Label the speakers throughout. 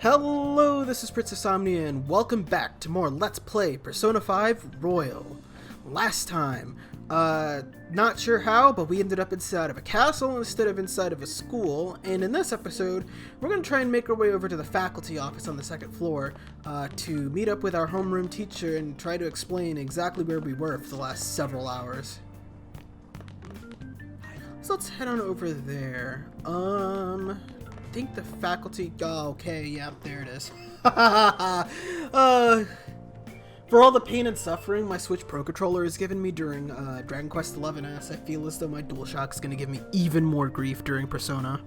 Speaker 1: Hello, this is Prince Insomnia, and welcome back to more Let's Play Persona 5 Royal. Last time, not sure how, but we ended up inside of a castle instead of inside of a school, and in this episode, we're going to try and make our way over to the faculty office on the second floor, to meet up with our homeroom teacher and try to explain exactly where we were for the last several hours. So let's head on over there. I think the faculty... Oh, okay, yeah, there it is. For all the pain and suffering my Switch Pro Controller has given me during Dragon Quest XI S, I feel as though my DualShock is going to give me even more grief during Persona.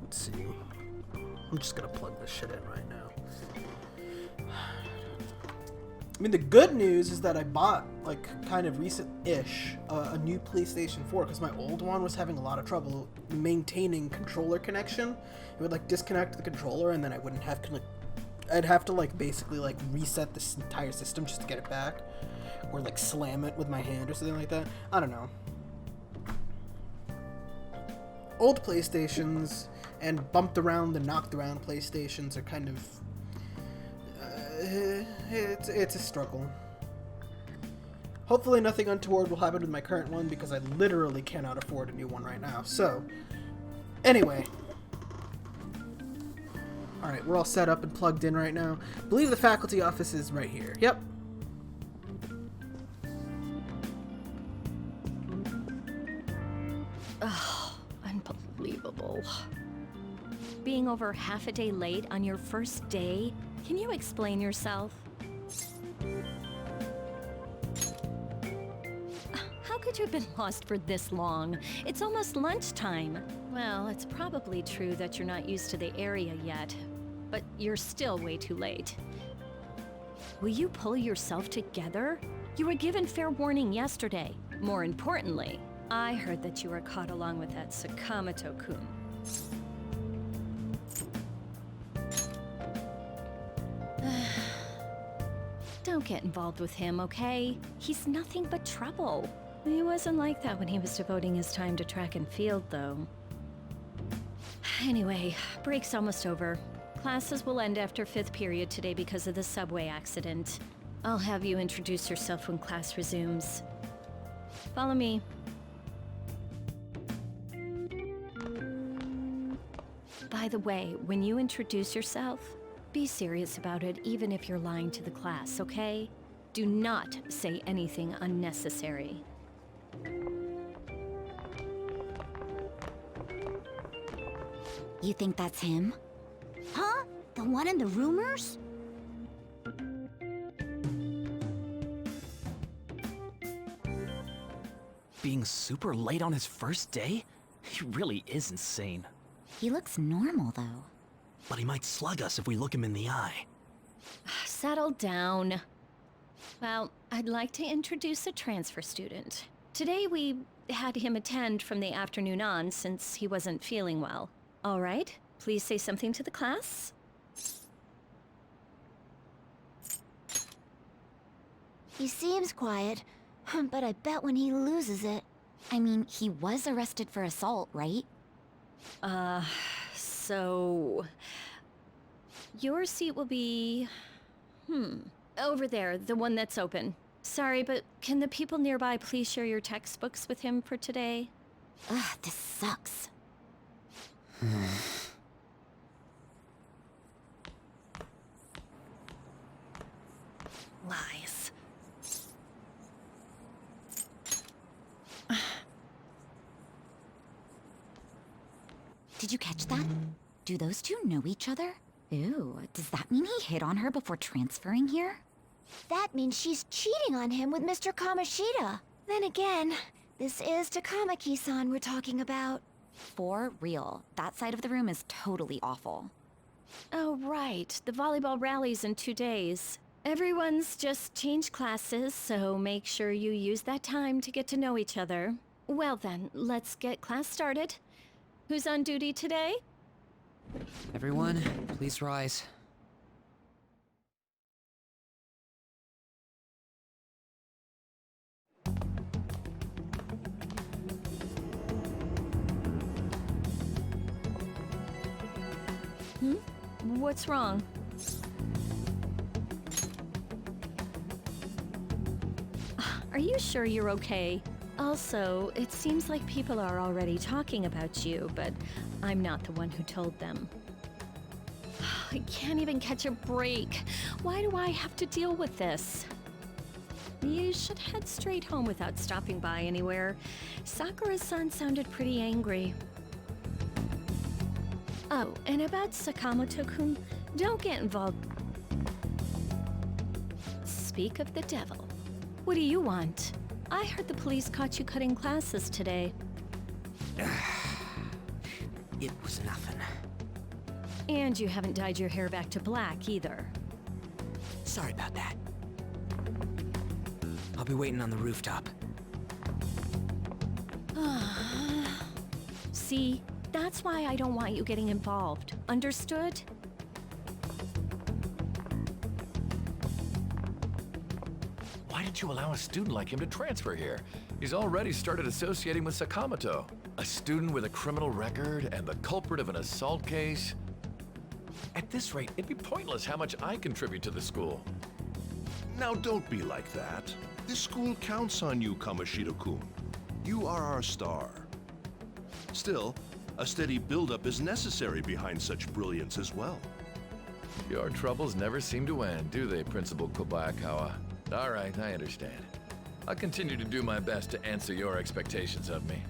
Speaker 1: Let's see. I'm just going to plug this shit in right now. I mean, the good news is that I bought, like, kind of recent-ish, a new PlayStation 4, because my old one was having a lot of trouble maintaining controller connection. It would, like, disconnect the controller, and then I wouldn't have to, like, I'd have to, like, basically, like, reset this entire system just to get it back. Or, like, slam it with my hand or something like that. I don't know. Old PlayStations and bumped around and knocked around PlayStations are kind of... it's a struggle. Hopefully nothing untoward will happen with my current one because I literally cannot afford a new one right now. So, anyway. Alright, we're all set up and plugged in right now. I believe the faculty office is right here. Yep.
Speaker 2: Oh, unbelievable. Being over half a day late on your first day? Can you explain yourself? How could you have been lost for this long? It's almost lunchtime. Well, it's probably true that you're not used to the area yet, but you're still way too late. Will you pull yourself together? You were given fair warning yesterday. More importantly, I heard that you were caught along with that Sakamoto-kun. Don't get involved with him, okay? He's nothing but trouble. He wasn't like that when he was devoting his time to track and field, though. Anyway, break's almost over. Classes will end after 5th period today because of the subway accident. I'll have you introduce yourself when class resumes. Follow me. By the way, when you introduce yourself, be serious about it, even if you're lying to the class, okay? Do not say anything unnecessary.
Speaker 3: You think that's him? Huh? The one in the rumors?
Speaker 4: Being super late on his first day? He really is insane.
Speaker 3: He looks normal, though.
Speaker 4: But he might slug us if we look him in the eye.
Speaker 2: Settle down. Well, I'd like to introduce a transfer student. Today we had him attend from the afternoon on since he wasn't feeling well. All right, please say something to the class.
Speaker 3: He seems quiet, but I bet when he loses it... I mean, he was arrested for assault, right?
Speaker 2: So... Your seat will be... over there, the one that's open. Sorry, but can the people nearby please share your textbooks with him for today?
Speaker 3: Ugh, this sucks.
Speaker 2: Lies.
Speaker 3: Did you catch that? Do those two know each other? Ooh, does that mean he hit on her before transferring here?
Speaker 5: That means she's cheating on him with Mr. Kamoshida. Then again, this is Takamaki-san we're talking about.
Speaker 3: For real, that side of the room is totally awful.
Speaker 2: Oh, right. The volleyball rally's in 2 days. Everyone's just changed classes, so make sure you use that time to get to know each other. Well then, let's get class started. Who's on duty today?
Speaker 6: Everyone, please rise.
Speaker 2: What's wrong? Are you sure you're okay? Also, it seems like people are already talking about you, but I'm not the one who told them. I can't even catch a break. Why do I have to deal with this? You should head straight home without stopping by anywhere. Sakura-san sounded pretty angry. Oh, and about Sakamoto-kun, don't get involved. Speak of the devil. What do you want? I heard the police caught you cutting classes today.
Speaker 6: It was nothing.
Speaker 2: And you haven't dyed your hair back to black either.
Speaker 6: Sorry about that. I'll be waiting on the rooftop.
Speaker 2: See, that's why I don't want you getting involved. Understood?
Speaker 7: Why did you allow a student like him to transfer here? He's already started associating with Sakamoto. A student with a criminal record and the culprit of an assault case. At this rate, it'd be pointless how much I contribute to the school.
Speaker 8: Now don't be like that. This school counts on you, Kamoshida-kun. You are our star. Still, a steady build-up is necessary behind such brilliance as well.
Speaker 7: Your troubles never seem to end, do they, Principal Kobayakawa? All right, I understand. I'll continue to do my best to answer your expectations of me.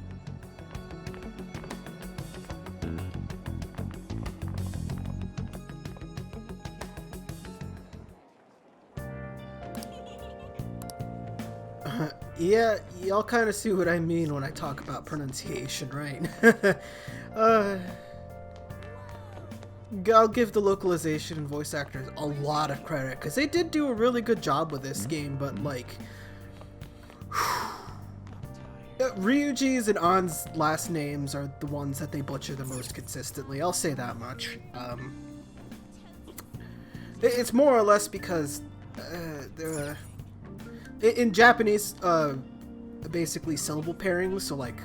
Speaker 1: Yeah, y'all kind of see what I mean when I talk about pronunciation, right? I'll give the localization and voice actors a lot of credit, because they did do a really good job with this game, but like... Ryuji's and An's last names are the ones that they butcher the most consistently, I'll say that much. It's more or less because... in Japanese, basically syllable pairings, so like,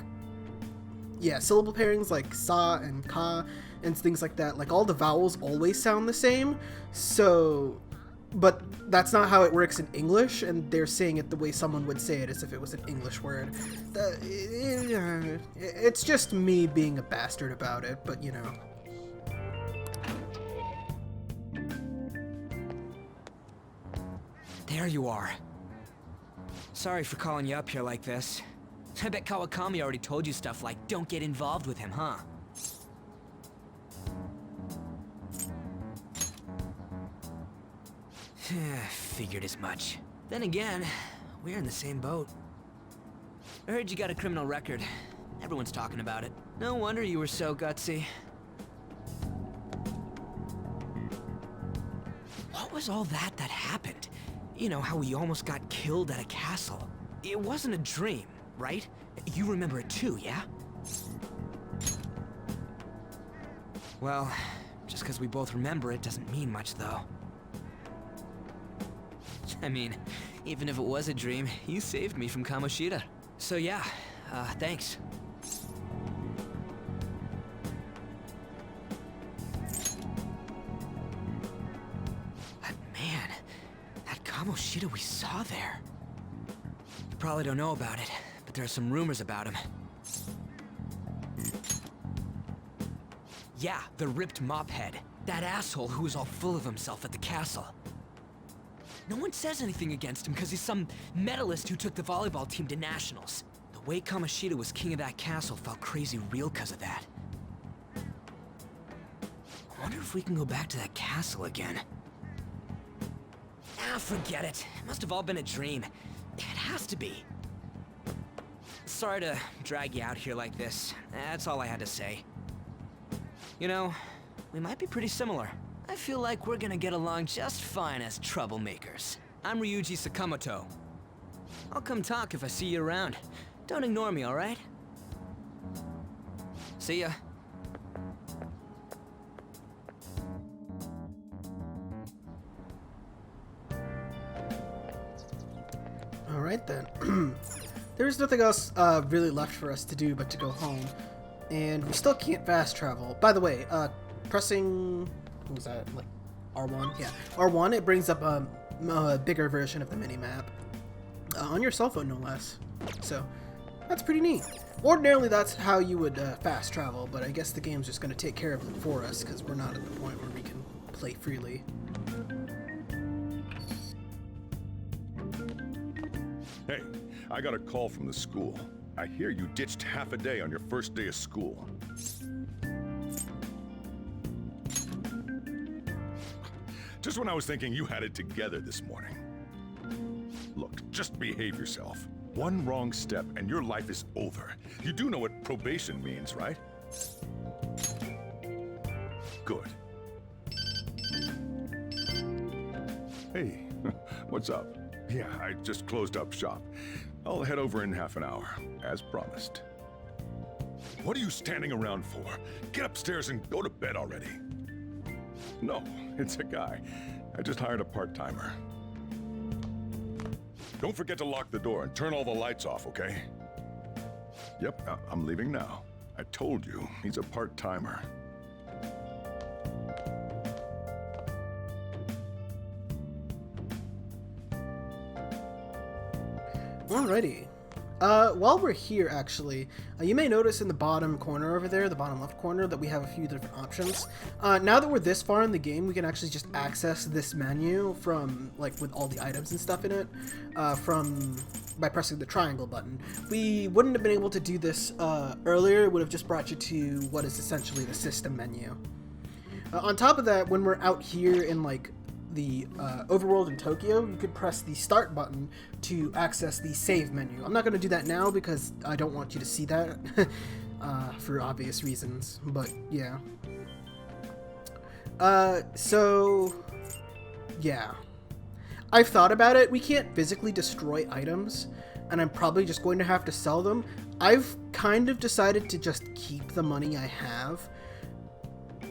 Speaker 1: yeah, syllable pairings like sa and ka and things like that, like all the vowels always sound the same, so, but that's not how it works in English, and they're saying it the way someone would say it as if it was an English word. It's just me being a bastard about it, but you know.
Speaker 6: There you are. Sorry for calling you up here like this. I bet Kawakami already told you stuff like, don't get involved with him, huh? Figured as much. Then again, we're in the same boat. I heard you got a criminal record. Everyone's talking about it. No wonder you were so gutsy. What was all that happened? You know, how we almost got killed at a castle. It wasn't a dream, right? You remember it too, yeah? Well, just because we both remember it doesn't mean much, though. I mean, even if it was a dream, you saved me from Kamoshida. So yeah, thanks. But man, that Kamoshida we saw there. You probably don't know about it, but there are some rumors about him. Yeah, the ripped mop head. That asshole who was all full of himself at the castle. No one says anything against him because he's some medalist who took the volleyball team to nationals. The way Kamoshida was king of that castle felt crazy real because of that. I wonder if we can go back to that castle again. Ah, forget it. It must have all been a dream. It has to be. Sorry to drag you out here like this. That's all I had to say. You know, we might be pretty similar. I feel like we're gonna get along just fine as troublemakers. I'm Ryuji Sakamoto. I'll come talk if I see you around. Don't ignore me, alright? See ya.
Speaker 1: Alright then. There's nothing else really left for us to do but to go home. And we still can't fast travel. By the way, pressing what was that, like R1? Yeah, R1, it brings up a bigger version of the mini-map. On your cell phone, no less. So, that's pretty neat. Ordinarily, that's how you would fast travel, but I guess the game's just going to take care of it for us, because we're not at the point where we can play freely.
Speaker 8: Hey, I got a call from the school. I hear you ditched half a day on your first day of school. Just when I was thinking you had it together this morning. Look, just behave yourself. One wrong step and your life is over. You do know what probation means, right? Good. Hey, what's up? Yeah, I just closed up shop. I'll head over in half an hour, as promised. What are you standing around for? Get upstairs and go to bed already. No, it's a guy. I just hired a part-timer. Don't forget to lock the door and turn all the lights off, okay? Yep, I'm leaving now. I told you, he's a part-timer.
Speaker 1: Alrighty. While we're here, actually, you may notice in the bottom corner over there, the bottom left corner, that we have a few different options. Now that we're this far in the game, we can actually just access this menu from, like, with all the items and stuff in it, by pressing the triangle button. We wouldn't have been able to do this earlier. It would have just brought you to what is essentially the system menu. On top of that, when we're out here in, like, the overworld in Tokyo, you could press the start button to access the save menu. I'm not going to do that now because I don't want you to see that for obvious reasons, but yeah. So yeah, I've thought about it. We can't physically destroy items, and I'm probably just going to have to sell them. I've kind of decided to just keep the money I have.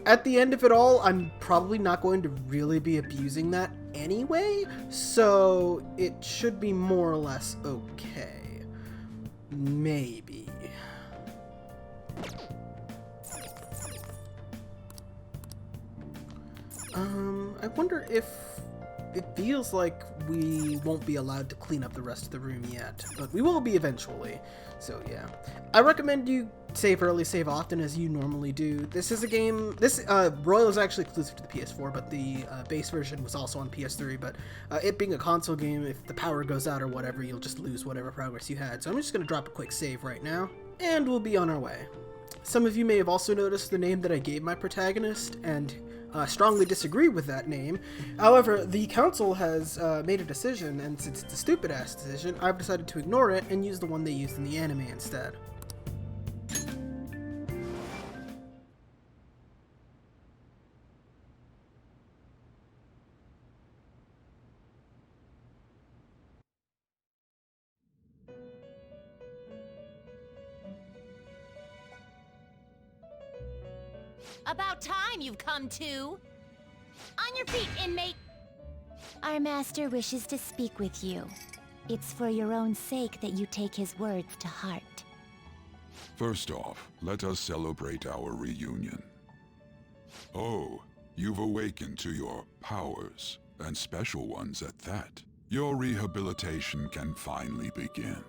Speaker 1: At the end of it all, I'm probably not going to really be abusing that anyway, so it should be more or less okay. Maybe. I wonder if it feels like we won't be allowed to clean up the rest of the room yet, but we will be eventually. So yeah, I recommend you save early, save often as you normally do. This is a game, Royal is actually exclusive to the PS4, but the base version was also on PS3, but it being a console game, if the power goes out or whatever, you'll just lose whatever progress you had. So I'm just going to drop a quick save right now, and we'll be on our way. Some of you may have also noticed the name that I gave my protagonist, and strongly disagree with that name. However, the council has made a decision, and since it's a stupid-ass decision, I've decided to ignore it and use the one they used in the anime instead.
Speaker 5: About time you've come to. On your feet, inmate! Our master wishes to speak with you. It's for your own sake that you take his words to heart.
Speaker 9: First off, let us celebrate our reunion. Oh, you've awakened to your powers, and special ones at that. Your rehabilitation can finally begin.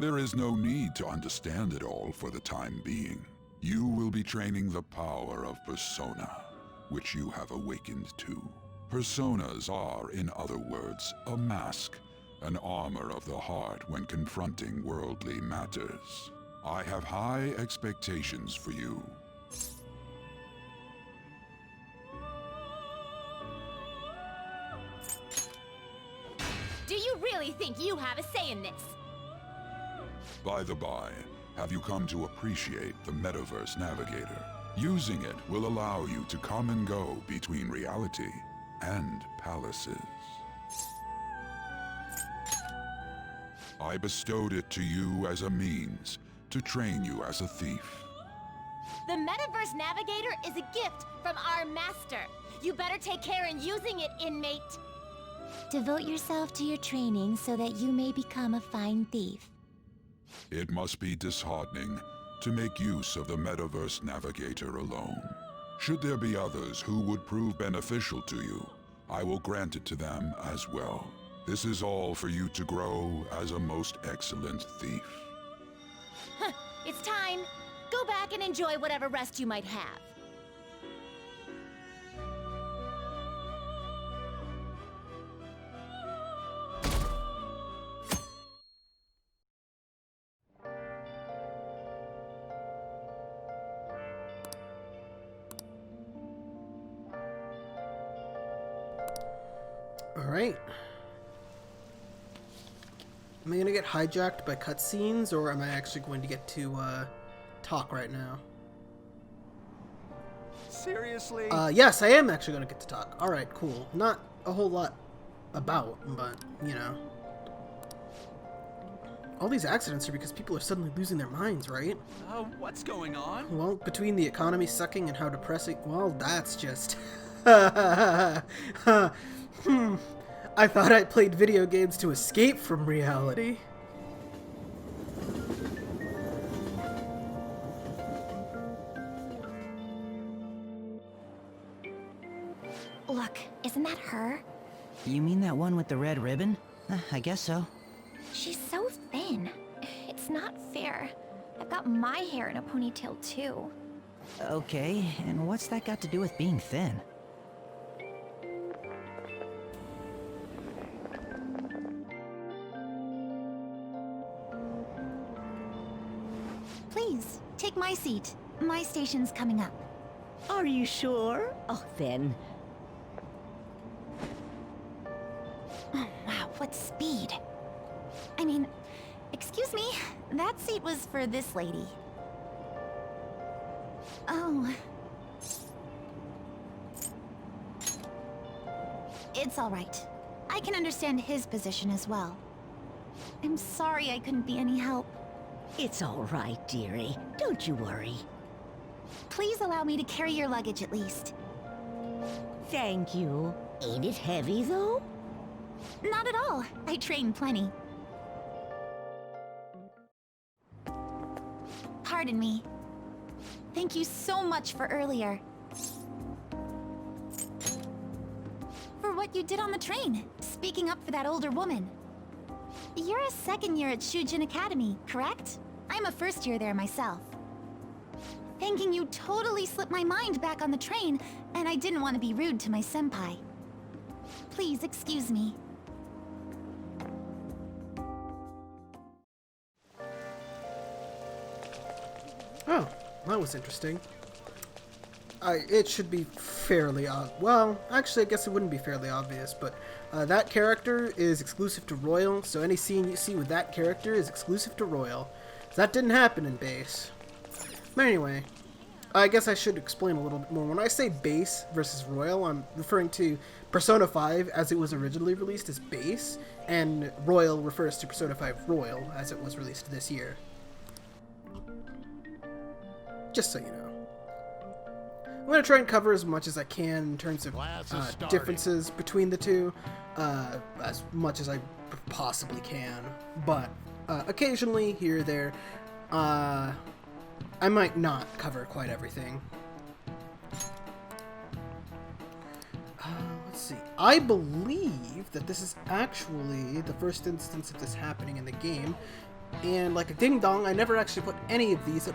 Speaker 9: There is no need to understand it all for the time being. You will be training the power of persona, which you have awakened to. Personas are, in other words, a mask, an armor of the heart when confronting worldly matters. I have high expectations for you.
Speaker 5: Do you really think you have a say in this?
Speaker 9: By the by, have you come to appreciate the Metaverse Navigator? Using it will allow you to come and go between reality and palaces. I bestowed it to you as a means to train you as a thief.
Speaker 5: The Metaverse Navigator is a gift from our master. You better take care in using it, inmate. Devote yourself to your training so that you may become a fine thief.
Speaker 9: It must be disheartening to make use of the Metaverse Navigator alone. Should there be others who would prove beneficial to you, I will grant it to them as well. This is all for you to grow as a most excellent thief.
Speaker 5: It's time. Go back and enjoy whatever rest you might have.
Speaker 1: Alright. Am I gonna get hijacked by cutscenes, or am I actually going to get to talk right now?
Speaker 6: Seriously?
Speaker 1: Yes, I am actually gonna get to talk. Alright, cool. Not a whole lot about, but, you know. All these accidents are because people are suddenly losing their minds, right?
Speaker 4: What's going on?
Speaker 1: Well, between the economy sucking and how depressing... Well, that's just... I thought I played video games to escape from reality.
Speaker 3: Look, isn't that her?
Speaker 10: You mean that one with the red ribbon? I guess so.
Speaker 3: She's so thin. It's not fair. I've got my hair in a ponytail too.
Speaker 10: Okay, and what's that got to do with being thin?
Speaker 3: Please, take my seat. My station's coming up.
Speaker 11: Are you sure? Oh, then.
Speaker 3: Oh, wow, what speed. I mean, excuse me, that seat was for this lady. Oh. It's all right. I can understand his position as well. I'm sorry I couldn't be any help.
Speaker 11: It's all right, dearie. Don't you worry.
Speaker 3: Please allow me to carry your luggage at least.
Speaker 11: Thank you. Ain't it heavy, though?
Speaker 3: Not at all. I train plenty. Pardon me. Thank you so much for earlier. For what you did on the train, speaking up for that older woman. You're a second year at Shujin Academy, correct? I'm a first year there myself. Thanking you totally slipped my mind back on the train, and I didn't want to be rude to my senpai. Please excuse me.
Speaker 1: Oh, that was interesting. It should be fairly well, actually, I guess it wouldn't be fairly obvious, but that character is exclusive to Royal, so any scene you see with that character is exclusive to Royal. So that didn't happen in Base. But anyway, I guess I should explain a little bit more. When I say Base versus Royal, I'm referring to Persona 5 as it was originally released as Base, and Royal refers to Persona 5 Royal as it was released this year. Just so you know. I'm going to try and cover as much as I can in terms of differences between the two, as much as I possibly can, but occasionally, here or there, I might not cover quite everything. Let's see. I believe that this is actually the first instance of this happening in the game, and like a ding-dong, I never actually put any of these up,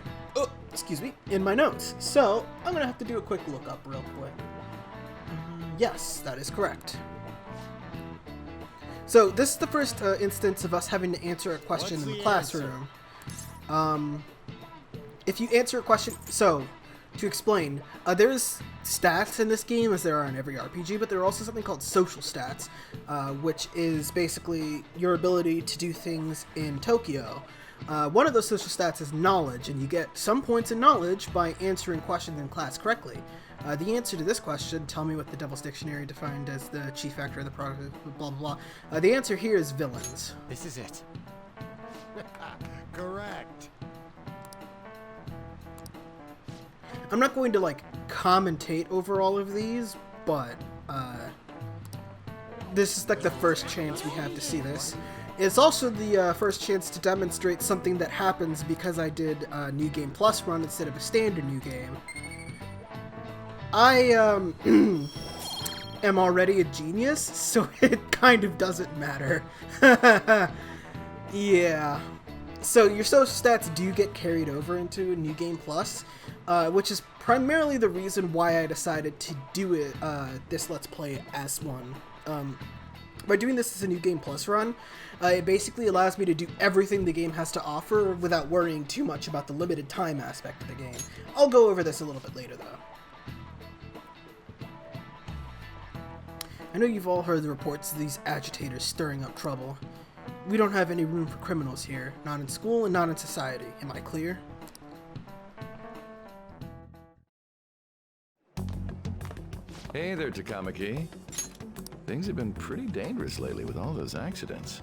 Speaker 1: excuse me, in my notes. So, I'm going to have to do a quick look up real quick. Yes, that is correct. So, this is the first instance of us having to answer a question in the classroom. If you answer a question... So, to explain, there's stats in this game, as there are in every RPG, but there are also something called social stats, which is basically your ability to do things in Tokyo. One of those social stats is knowledge, and you get some points in knowledge by answering questions in class correctly. The answer to this question, tell me what the Devil's Dictionary defined as the chief factor of the product, blah blah blah. The answer here is villains.
Speaker 4: This is it.
Speaker 12: Correct.
Speaker 1: I'm not going to, like, commentate over all of these, but, this is, like, the first chance we have to see this. It's also the first chance to demonstrate something that happens because I did a New Game Plus run instead of a standard New Game. I am already a genius, so it kind of doesn't matter. Yeah. So your social stats do get carried over into New Game Plus, which is primarily the reason why I decided to do it, this Let's Play as one. By doing this as a New Game Plus run, it basically allows me to do everything the game has to offer without worrying too much about the limited time aspect of the game. I'll go over this a little bit later, though. I know you've all heard the reports of these agitators stirring up trouble. We don't have any room for criminals here, not in school and not in society. Am I clear?
Speaker 7: Hey there, Takamaki. Things have been pretty dangerous lately with all those accidents.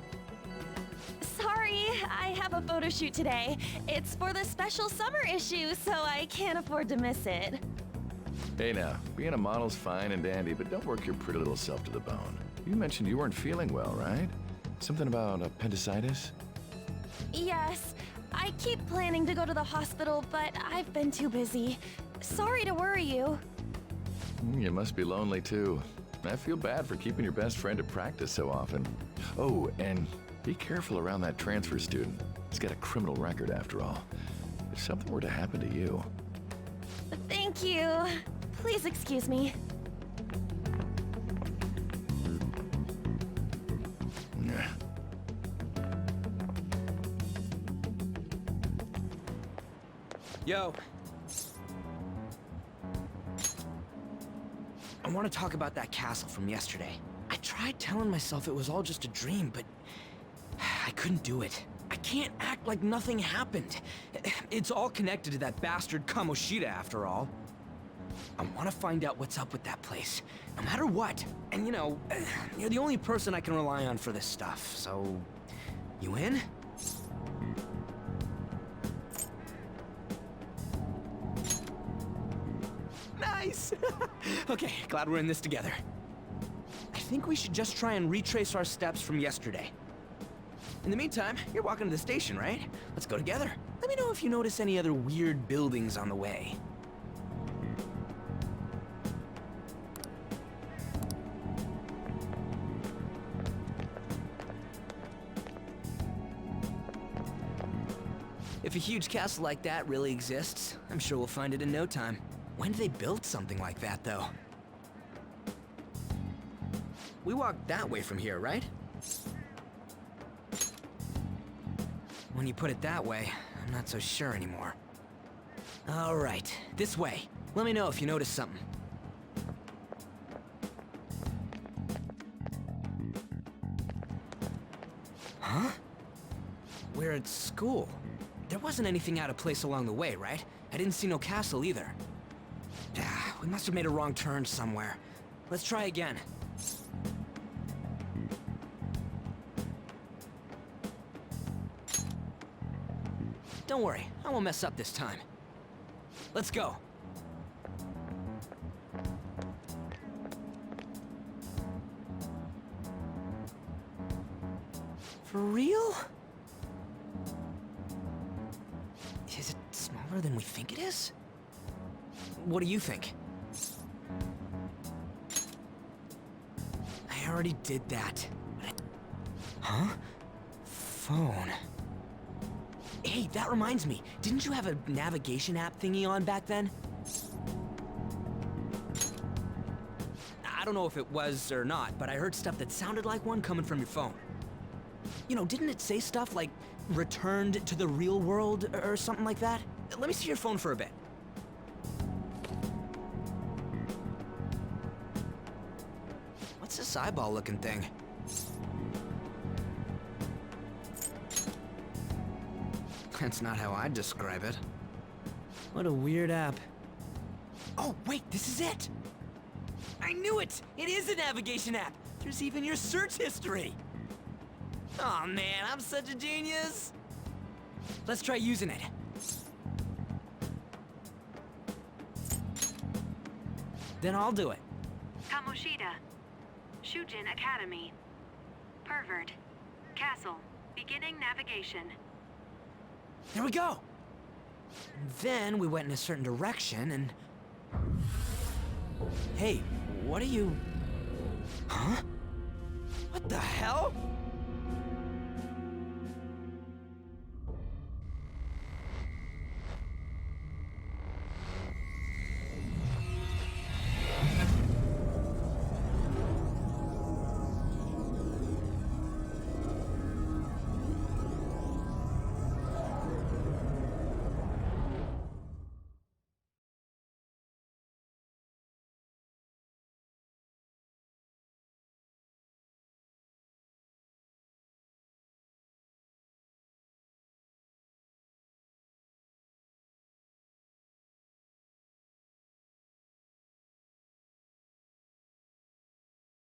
Speaker 2: Sorry, I have a photo shoot today. It's for the special summer issue, so I can't afford to miss it.
Speaker 7: Hey now, being a model's fine and dandy, but don't work your pretty little self to the bone. You mentioned you weren't feeling well, right? Something about appendicitis?
Speaker 2: Yes, I keep planning to go to the hospital, but I've been too busy. Sorry to worry you.
Speaker 7: You must be lonely too. I feel bad for keeping your best friend at practice so often. Oh, and be careful around that transfer student. He's got a criminal record after all. If something were to happen to you...
Speaker 2: Thank you. Please excuse me.
Speaker 6: Yo. I want to talk about that castle from yesterday. I tried telling myself it was all just a dream, but I couldn't do it. I can't act like nothing happened. It's all connected to that bastard Kamoshida, after all. I want to find out what's up with that place, no matter what. And you know, you're the only person I can rely on for this stuff, so... You in? Nice! Okay, glad we're in this together. I think we should just try and retrace our steps from yesterday. In the meantime, you're walking to the station, right? Let's go together. Let me know if you notice any other weird buildings on the way. If a huge castle like that really exists, I'm sure we'll find it in no time. When did they build something like that, though? We walked that way from here, right? When you put it that way, I'm not so sure anymore. All right, this way. Let me know if you notice something. Huh? We're at school. There wasn't anything out of place along the way, right? I didn't see no castle either. We must have made a wrong turn somewhere. Let's try again. Don't worry, I won't mess up this time. Let's go. For real? Is it smaller than we think it is? What do you think? I already did that. Huh? Phone. Hey, that reminds me. Didn't you have a navigation app thingy on back then? I don't know if it was or not, but I heard stuff that sounded like one coming from your phone. You know, didn't it say stuff like, returned to the real world, or something like that? Let me see your phone for a bit. What's this eyeball-looking thing? That's not how I'd describe it. What a weird app. Oh, wait, this is it! I knew it! It is a navigation app! There's even your search history! Aw, man, I'm such a genius! Let's try using it. Then I'll do it.
Speaker 12: Kamoshida. Shujin Academy. Pervert. castle. Beginning navigation.
Speaker 6: There we go! And then we went in a certain direction and... Hey, what are you... Huh? What the hell?